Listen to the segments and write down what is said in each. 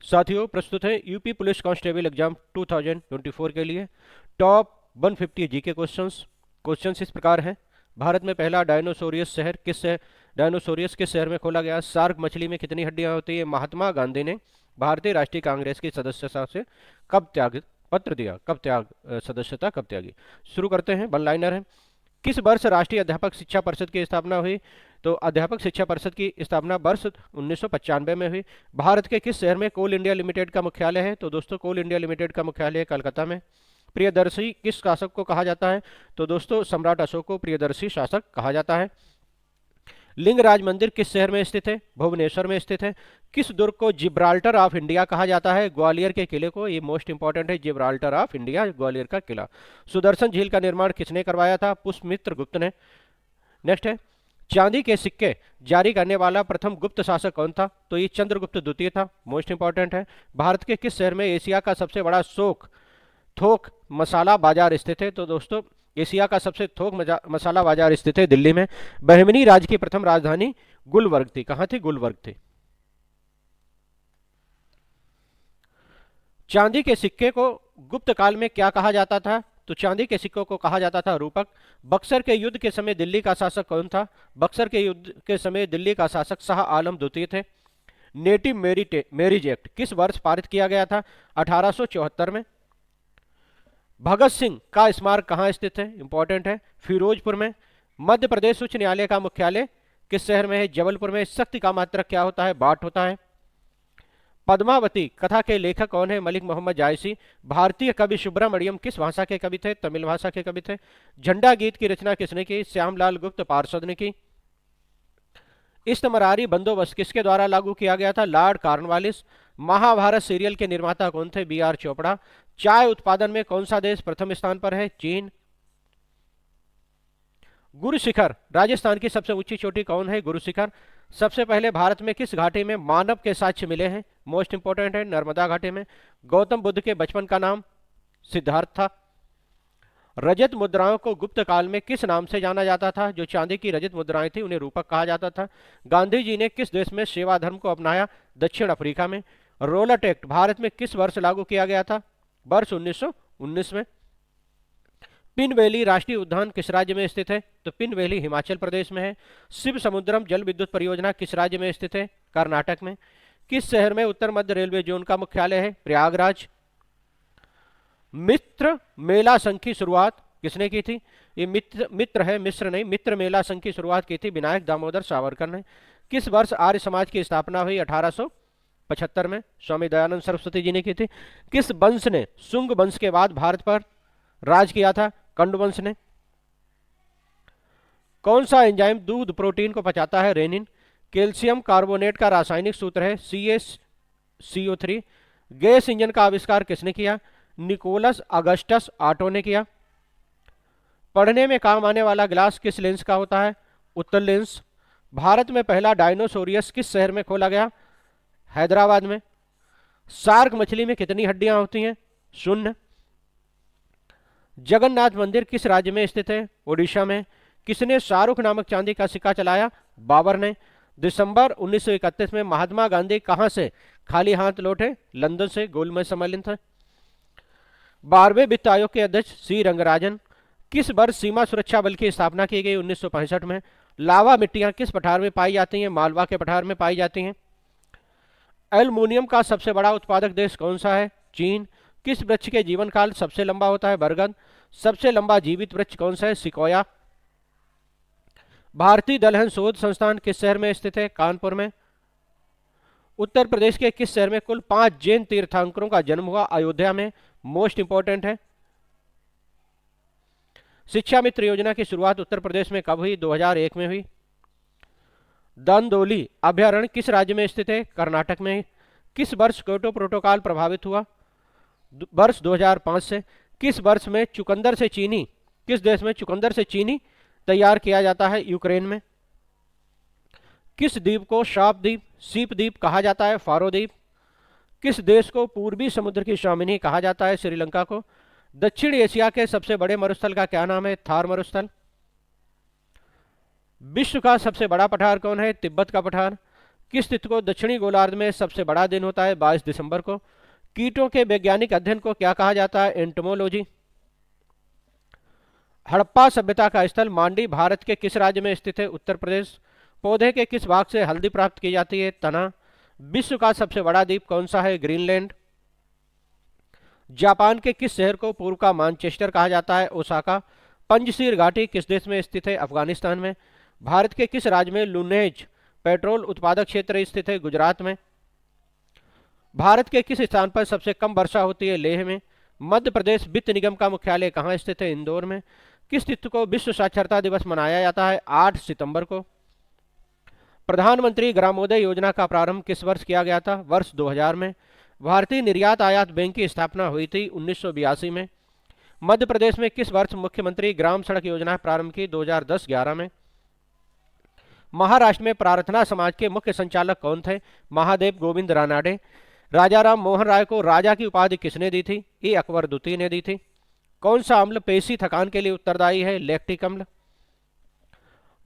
साथियों प्रस्तुत है यूपी पुलिस कांस्टेबल एग्जाम 2024 के लिए टॉप 150 जीके क्वेश्चंस। क्वेश्चंस इस प्रकार हैं। भारत में पहला डायनोसोरियस किस शहर में खोला गया? सार्क मछली में कितनी हड्डियां होती है? महात्मा गांधी ने भारतीय राष्ट्रीय कांग्रेस की सदस्यता से कब त्याग पत्र दिया? सदस्यता कब त्यागी? शुरू करते हैं। वन लाइनर है। किस वर्ष राष्ट्रीय अध्यापक शिक्षा परिषद की स्थापना हुई? तो अध्यापक शिक्षा परिषद की स्थापना वर्ष 1995 में हुई। भारत के किस शहर में कोल इंडिया लिमिटेड का मुख्यालय है? तो दोस्तों कोल इंडिया लिमिटेड का मुख्यालय कलकत्ता में। प्रियदर्शी किस शासक को कहा जाता है? तो दोस्तों सम्राट अशोक को प्रियदर्शी शासक कहा जाता है। लिंगराज मंदिर किस शहर में स्थित है? भुवनेश्वर में स्थित है। किस दुर्ग को जिब्राल्टर ऑफ इंडिया कहा जाता है? ग्वालियर के किले को। ये मोस्ट इंपॉर्टेंट है, जिब्राल्टर ऑफ इंडिया, ग्वालियर का किला। सुदर्शन झील का निर्माण किसने करवाया था? पुष्यमित्र गुप्त ने। नेक्स्ट है, चांदी के सिक्के जारी करने वाला प्रथम गुप्त शासक कौन था? तो ये चंद्रगुप्त द्वितीय था। मोस्ट इंपॉर्टेंट है। भारत के किस शहर में एशिया का सबसे बड़ा थोक मसाला बाजार स्थित है? तो दोस्तों एशिया का सबसे थोक मसाला बाजार स्थित है दिल्ली में। बहमनी राज्य की प्रथम राजधानी गुलबर्ग थी। कहां थी? गुलबर्ग थी। चांदी के सिक्के को गुप्त काल में क्या कहा जाता था? तो चांदी के सिक्कों को कहा जाता था रूपक। बक्सर के युद्ध के समय दिल्ली का शासक कौन था? बक्सर के युद्ध के समय दिल्ली का शासक शाह आलम द्वितीय थे। नेटिव मैरिज एक्ट किस वर्ष पारित किया गया था? 1874 में। भगत सिंह का स्मारक कहाँ स्थित है? इंपॉर्टेंट है, फिरोजपुर में। मध्य प्रदेश उच्च न्यायालय का मुख्यालय किस शहर में है? जबलपुर में। शक्ति का मात्रक क्या होता है? वाट होता है। पद्मावती कथा के लेखक कौन है? मलिक मोहम्मद जायसी। भारतीय कवि सुब्रमण्यम किस भाषा के कवि थे? तमिल भाषा के कवि थे। झंडा गीत की रचना किसने की? श्यामलाल गुप्त पार्षद ने की। इस्तमरारी बंदोबस्त किसके द्वारा लागू किया गया था? Lord Cornwallis. महाभारत सीरियल के निर्माता कौन थे? B R Chopra. चाय उत्पादन में कौन सा देश प्रथम स्थान पर है? चीन। गुरु शिखर राजस्थान की सबसे ऊंची चोटी कौन है? गुरु शिखर। सबसे पहले भारत में किस घाटी में मानव के साक्ष्य मिले हैं? मोस्ट इंपोर्टेंट है, नर्मदा घाटी में। गौतम बुद्ध के बचपन का नाम सिद्धार्थ था। रजत मुद्राओं को गुप्त काल में किस नाम से जाना जाता था? जो चांदी की रजत मुद्राएं थी उन्हें रूपक कहा जाता था। गांधी जी ने किस देश में सेवा धर्म को अपनाया? दक्षिण अफ्रीका में। रोलट एक्ट भारत में किस वर्ष लागू किया गया था? वर्ष 1919 में। पिन वैली राष्ट्रीय उद्यान किस राज्य में स्थित है? तो पिन वैली हिमाचल प्रदेश में है। शिव समुद्रम जल विद्युत परियोजना किस राज्य में स्थित है? कर्नाटक में। किस शहर में उत्तर मध्य रेलवे जोन का मुख्यालय है? प्रयागराज। मित्र मेला संघ की शुरुआत किसने की थी? ये मित्र है, मिश्र नहीं। मित्र मेला संघ की शुरुआत की थी विनायक दामोदर सावरकर ने। किस वर्ष आर्य समाज की स्थापना हुई? 1875 में। स्वामी दयानंद सरस्वती जी ने की थी। किस वंश ने शुंग वंश के बाद भारत पर राज किया था? कंड वंश ने। कौन सा एंजाइम दूध प्रोटीन को पचाता है? रेनिन। कैल्शियम कार्बोनेट का रासायनिक सूत्र है CaCO3। गैस इंजन का आविष्कार किसने किया? निकोलस अगस्टस ऑटो ने किया। पढ़ने में काम आने वाला गिलास किस लेंस का होता है? उत्तल लेंस। भारत में पहला डायनोसोरियस किस शहर में खोला गया? हैदराबाद में। सार्क मछली में कितनी हड्डियां होती हैं? 0। जगन्नाथ मंदिर किस राज्य में स्थित है? ओडिशा में। किसने शाहरुख नामक चांदी का सिक्का चलाया? बाबर ने। दिसंबर 1931 में महात्मा गांधी कहां से खाली हाथ लौटे? लंदन से गोलमेज सम्मेलन था। 12वें वित्त आयोग के अध्यक्ष सी रंगराजन। किस वर्ष सीमा सुरक्षा बल की स्थापना की गई? 1965 में। लावा मिट्टियां किस पठार में पाई जाती हैं? मालवा के पठार में पाई जाती हैं। एल्युमिनियम का सबसे बड़ा उत्पादक देश कौन सा है? चीन। किस वृक्ष के जीवन काल सबसे लंबा होता है? बरगद। सबसे लंबा जीवित वृक्ष कौन सा है? सिकोया। भारतीय दलहन शोध संस्थान किस शहर में स्थित है? कानपुर में। उत्तर प्रदेश के किस शहर में कुल 5 जैन तीर्थंकरों का जन्म हुआ? अयोध्या में। मोस्ट इंपॉर्टेंट है। शिक्षा मित्र योजना की शुरुआत उत्तर प्रदेश में कब हुई? 2001 में हुई। दंदोली अभ्यारण्य किस राज्य में स्थित है? कर्नाटक में। किस वर्ष क्योटो प्रोटोकॉल प्रभावित हुआ? वर्ष 2005 से। किस वर्ष में चुकंदर से चीनी किस देश में चुकंदर से चीनी तैयार किया जाता है? यूक्रेन में। किस द्वीप को सीप द्वीप कहा जाता है? फारो द्वीप। किस देश को पूर्वी समुद्र की स्वामिनी कहा जाता है? श्रीलंका को। दक्षिण एशिया के सबसे बड़े मरुस्थल का क्या नाम है? थार मरुस्थल। विश्व का सबसे बड़ा पठार कौन है? तिब्बत का पठार। किस तिथि को दक्षिणी गोलार्ध में सबसे बड़ा दिन होता है? 22 दिसंबर को। कीटों के वैज्ञानिक अध्ययन को क्या कहा जाता है? एंटोमोलॉजी। हड़प्पा सभ्यता का स्थल मांडी भारत के किस राज्य में स्थित है? उत्तर प्रदेश। पौधे के किस भाग से हल्दी प्राप्त की जाती है? तना। विश्व का सबसे बड़ा द्वीप कौन सा है? ग्रीनलैंड। जापान के किस शहर को पूर्व का मानचेस्टर कहा जाता है? ओसाका। पंजशीर घाटी किस देश में स्थित है? अफगानिस्तान में। भारत के किस राज्य में लुनेज पेट्रोल उत्पादक क्षेत्र स्थित है? गुजरात में। भारत के किस स्थान पर सबसे कम वर्षा होती है? लेह में। मध्य प्रदेश वित्त निगम का मुख्यालय कहाँ स्थित है? इंदौर में। किस तिथि को विश्व साक्षरता दिवस मनाया जाता है? 8 सितंबर को। प्रधानमंत्री ग्रामोदय योजना का प्रारंभ किस वर्ष किया गया था? वर्ष 2000 में। भारतीय निर्यात आयात बैंक की स्थापना हुई थी 1982 में। मध्य प्रदेश में किस वर्ष मुख्यमंत्री ग्राम सड़क योजना प्रारंभ की? 2010-11 में। महाराष्ट्र में प्रार्थना समाज के मुख्य संचालक कौन थे? महादेव गोविंद रानाडे। राजा राम मोहन राय को राजा की उपाधि किसने दी थी? ये अकबर द्वितीय ने दी थी। कौन सा अम्ल पेशी थकान के लिए उत्तरदायी है? लैक्टिक अम्ल।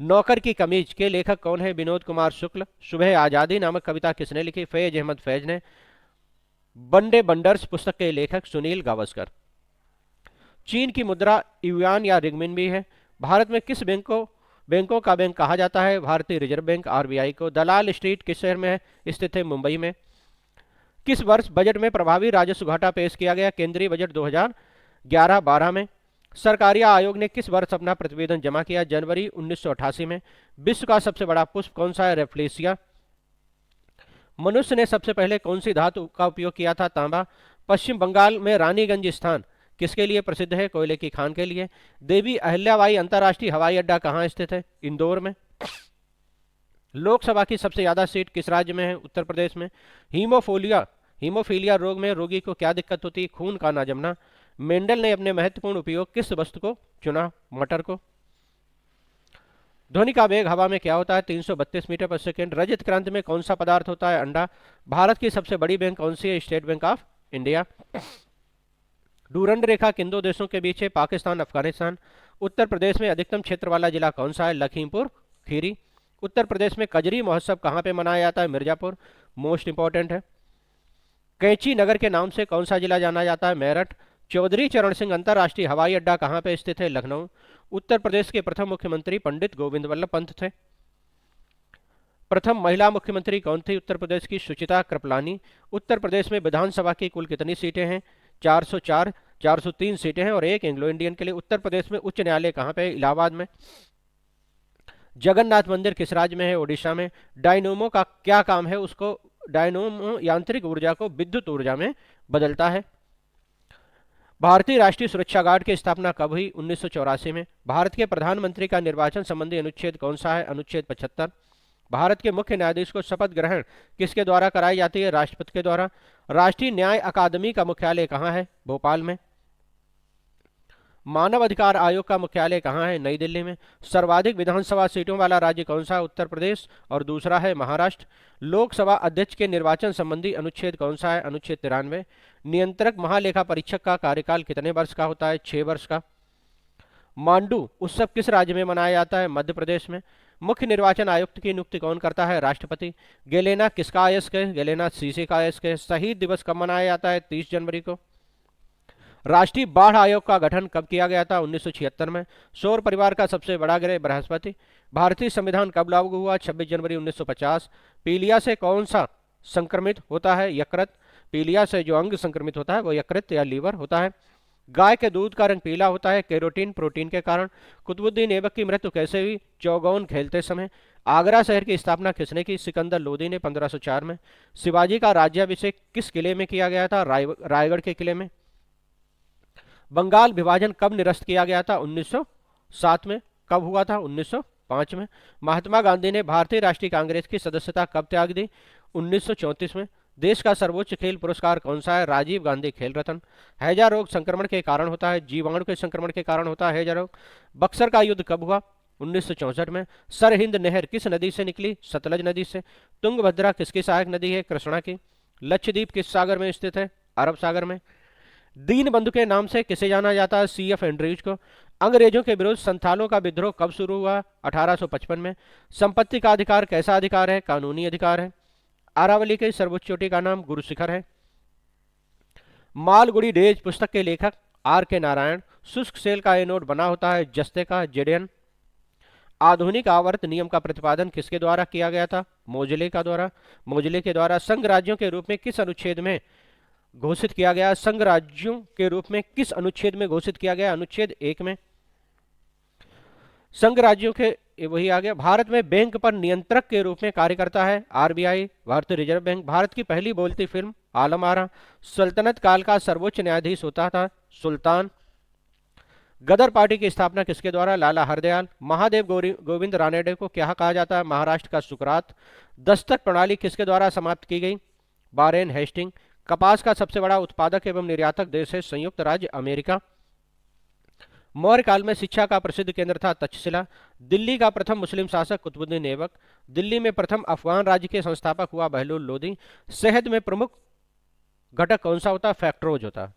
नौकर की कमीज के लेखक कौन है? विनोद कुमार शुक्ल। सुबह आजादी नामक कविता किसने लिखी? फैज अहमद फैज ने। बंडे बंडर्स पुस्तक के लेखक सुनील गावस्कर। चीन की मुद्रा युआन या रिंगमिन है। भारत में किस बैंकों का बैंक कहा जाता है? भारतीय रिजर्व बैंक आरबीआई को। दलाल स्ट्रीट किस शहर में है? स्थित है मुंबई में। किस वर्ष बजट में प्रभावी राजस्व घाटा पेश किया गया? केंद्रीय बजट 2011-12 में। सरकारिया आयोग ने किस वर्ष अपना प्रतिवेदन जमा किया? जनवरी 1988 में। विश्व का सबसे बड़ा पुष्प कौन सा है? रेफ्लेशिया। मनुष्य ने सबसे पहले कौन सी धातु का उपयोग किया था? तांबा। पश्चिम बंगाल में रानीगंज स्थान किसके लिए प्रसिद्ध है? कोयले की खान के लिए। देवी अहिल्याबाई अंतर्राष्ट्रीय हवाई अड्डा कहाँ स्थित है? इंदौर में। लोकसभा की सबसे ज्यादा सीट किस राज्य में है? उत्तर प्रदेश में। हीमोफीलिया रोग में रोगी को क्या दिक्कत होती है? खून का ना जमना। मेंडल ने अपने महत्वपूर्ण उपयोग किस वस्तु को चुना? मटर को। ध्वनि का वेग हवा में क्या होता है? 332 मीटर पर सेकेंड। रजत क्रांति में कौन सा पदार्थ होता है? अंडा। भारत की सबसे बड़ी बैंक कौन सी है? State Bank of India. Durand रेखा किन दो देशों के बीच है? पाकिस्तान अफगानिस्तान। उत्तर प्रदेश में अधिकतम क्षेत्र वाला जिला कौन सा है? लखीमपुर खीरी। उत्तर प्रदेश में कजरी महोत्सव कहाँ पे मनाया जाता है? मिर्जापुर। मोस्ट इंपॉर्टेंट है। कैंची नगर के नाम से कौन सा जिला जाना जाता है? मेरठ। चौधरी चरण सिंह अंतर्राष्ट्रीय हवाई अड्डा कहाँ पे स्थित है? लखनऊ। उत्तर प्रदेश के प्रथम मुख्यमंत्री पंडित गोविंद वल्लभ पंत थे। प्रथम महिला मुख्यमंत्री कौन थी? उत्तर प्रदेश की सुचिता कृपलानी। उत्तर प्रदेश में विधानसभा की कुल कितनी सीटें हैं? 404। 403 सीटें हैं और एक एंग्लो इंडियन के लिए। उत्तर प्रदेश में उच्च न्यायालय कहाँ पे? इलाहाबाद में। जगन्नाथ मंदिर किस राज्य में है? ओडिशा में। डायनोमो का क्या काम है? डायनोमो यांत्रिक ऊर्जा को विद्युत ऊर्जा में बदलता है। भारतीय राष्ट्रीय सुरक्षा गार्ड की स्थापना कब हुई? 1984 में। भारत के प्रधानमंत्री का निर्वाचन संबंधी अनुच्छेद कौन सा है? अनुच्छेद 75। भारत के मुख्य न्यायाधीश को शपथ ग्रहण किसके द्वारा कराई जाती है? राष्ट्रपति के द्वारा। राष्ट्रीय न्याय अकादमी का मुख्यालय कहाँ है? भोपाल में। मानव अधिकार आयोग का मुख्यालय कहाँ है? नई दिल्ली में। सर्वाधिक विधानसभा सीटों वाला राज्य कौन सा है? उत्तर प्रदेश और दूसरा है महाराष्ट्र। लोकसभा अध्यक्ष के निर्वाचन संबंधी अनुच्छेद कौन सा है? अनुच्छेद 93। नियंत्रक महालेखा परीक्षक का कार्यकाल कितने वर्ष का होता है? 6 वर्ष का। मांडू उत्सव किस राज्य में मनाया जाता है? मध्य प्रदेश में। मुख्य निर्वाचन आयुक्त की नियुक्ति कौन करता है? राष्ट्रपति। गेलेना किसका अयस्क है? गेलेना सीसे का अयस्क है। शहीद दिवस कब मनाया जाता है? 30 जनवरी को। राष्ट्रीय बाढ़ आयोग का गठन कब किया गया था? 1976 में। सौर परिवार का सबसे बड़ा ग्रह बृहस्पति। भारतीय संविधान कब लागू हुआ? 26 जनवरी 1950। पीलिया से कौन सा संक्रमित होता है? यकृत। पीलिया से जो अंग संक्रमित होता है वो यकृत या लीवर होता है। गाय के दूध का रंग पीला होता है कैरोटीन प्रोटीन के कारण। कुतुबुद्दीन ऐबक की मृत्यु कैसे हुई? चौगौन खेलते समय। आगरा शहर की स्थापना किसने की? सिकंदर लोदी ने 1504 में। शिवाजी का राज्याभिषेक किस किले में किया गया था? रायगढ़ के किले में। बंगाल विभाजन कब निरस्त किया गया था? 1907 में। कब हुआ था? 1905 में। महात्मा गांधी ने भारतीय राष्ट्रीय कांग्रेस की सदस्यता कब त्याग दी? 1934 में। देश का सर्वोच्च खेल पुरस्कार कौन सा है? राजीव गांधी खेल रत्न। हैजा रोग संक्रमण के कारण होता है? जीवाणु के संक्रमण के कारण होता है हैजा रोग। बक्सर का युद्ध कब हुआ? 1964 में। सरहिंद नहर किस नदी से निकली? सतलज नदी से। तुंगभद्रा किसकी सहायक नदी है? कृष्णा की। लक्षद्वीप किस सागर में स्थित है? अरब सागर में। दीनबंधु के नाम से किसे जाना जाता है? CF एंड्रयूज को। अंग्रेजों के विरुद्ध संथालों का विद्रोह कब शुरू हुआ? 1855 में। संपत्ति का अधिकार कैसा अधिकार है? कानूनी अधिकार है। अरावली की सर्वोच्च चोटी का नाम गुरु शिखर है। मालगुडी डेज पुस्तक के लेखक आर के नारायण। शुष्क सेल का एनोड बना होता है जस्ते का, जेडेन। आधुनिक आवर्त नियम का प्रतिपादन किसके द्वारा किया गया था? मोजले का द्वारा। मोजले के द्वारा संघ राज्यों के रूप में किस अनुच्छेद में घोषित किया गया? संघ राज्यों के रूप में किस अनुच्छेद में घोषित किया गया? अनुच्छेद 1 में। संघ राज्यों के वही आ गया। भारत में बैंक पर नियंत्रक के रूप में कार्य करता है आरबीआई, भारतीय रिजर्व बैंक। भारत की पहली बोलती फिल्म आलम आरा। सल्तनत काल का सर्वोच्च न्यायाधीश होता था सुल्तान। गदर पार्टी की स्थापना किसके द्वारा? लाला हरदयाल। महादेव गोविंद रानडे को क्या कहा जाता है? महाराष्ट्र का सुकरात। दस्तक प्रणाली किसके द्वारा समाप्त की गई? Warren Hasting. कपास का सबसे बड़ा उत्पादक एवं निर्यातक देश है संयुक्त राज्य अमेरिका। मौर्य काल में शिक्षा का प्रसिद्ध केंद्र था तक्षशिला। दिल्ली का प्रथम मुस्लिम शासक कुतुबुद्दीन ऐबक। दिल्ली में प्रथम अफगान राज्य के संस्थापक हुआ बहलूल लोदी। शहद में प्रमुख घटक कौन सा होता है? फैक्ट्रोज होता है।